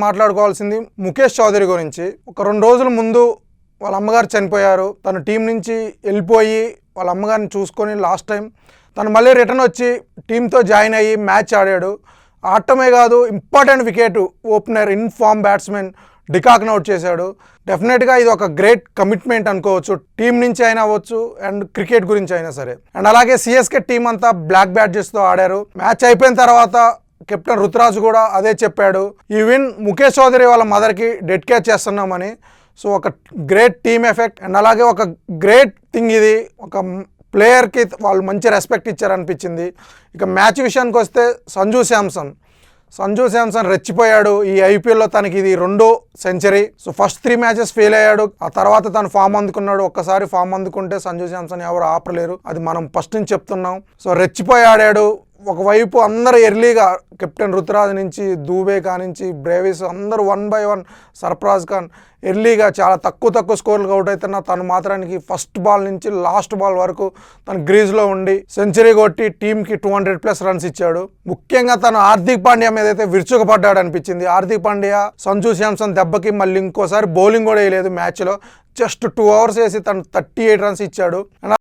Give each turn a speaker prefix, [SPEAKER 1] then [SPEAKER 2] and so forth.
[SPEAKER 1] మాట్లాడుకోవాల్సింది ముఖేష్ చౌదరి గురించి. ఒక 2 రోజుల ముందు వాళ్ళ అమ్మగారు చనిపోయారు. తను టీం నుంచి వెళ్ళిపోయి వాళ్ళ అమ్మగారిని చూసుకొని లాస్ట్ టైం తను మళ్ళీ రిటర్న్ వచ్చి టీంతో జాయిన్ అయ్యి మ్యాచ్ ఆడాడు. ఆడటమే కాదు, important wicket opener in form batsmen డికాక్ని అవుట్ చేశాడు. డెఫినెట్గా ఇది ఒక గ్రేట్ కమిట్మెంట్ అనుకోవచ్చు, టీం నుంచి అయినా అవ్వచ్చు అండ్ క్రికెట్ గురించి అయినా సరే. అండ్ అలాగే సిఎస్కే టీం అంతా బ్లాక్ బ్యాడ్జెస్తో ఆడారు. మ్యాచ్ అయిపోయిన తర్వాత కెప్టెన్ రుతురాజ్ కూడా అదే చెప్పాడు, ఈ విన్ ముఖేష్ చౌదరి వాళ్ళ మదర్కి డెడికేట్ చేస్తున్నామని. సో ఒక గ్రేట్ టీమ్ ఎఫెక్ట్ అండ్ అలాగే ఒక గ్రేట్ థింగ్ ఇది. ఒక ప్లేయర్కి వాళ్ళు మంచి రెస్పెక్ట్ ఇచ్చారనిపించింది. ఇక మ్యాచ్ విషయానికి వస్తే సంజు శాంసన్ రెచ్చిపోయాడు. ఈ ఐపీఎల్లో తనకి ఇది 2వ century. So first 3 matches fail అయ్యాడు, ఆ తర్వాత తను ఫామ్ అందుకున్నాడు. ఒక్కసారి ఫామ్ అందుకుంటే సంజు శాంసన్ ఎవరు ఆపలేరు, అది మనం ఫస్ట్ నుంచి చెప్తున్నాం. సో రెచ్చిపోయి ఆడాడు. ఒకవైపు అందరూ ఎర్లీగా కెప్టెన్ రుతురాజ్ నుంచి దూబే కానించి బ్రేవిస్ అందరూ 1 by 1 సర్ఫరాజ్ ఖాన్ ఎర్లీగా చాలా తక్కువ స్కోర్లకు అవుట్ అవుతున్నా తను మాత్రానికి ఫస్ట్ బాల్ నుంచి లాస్ట్ బాల్ వరకు తను గ్రీజ్లో ఉండి సెంచరీ కొట్టి టీంకి 200+ రన్స్ ఇచ్చాడు. ముఖ్యంగా తను హార్దిక్ పాండ్యా మీద అయితే విరుచుకుపడ్డాడు అనిపించింది. హార్దిక్ పాండ్యా సంజు శాంసన్ దెబ్బకి మళ్ళీ ఇంకోసారి బౌలింగ్ కూడా వేయలేదు మ్యాచ్లో. జస్ట్ 2 hours వేసి తను 38 రన్స్ ఇచ్చాడు.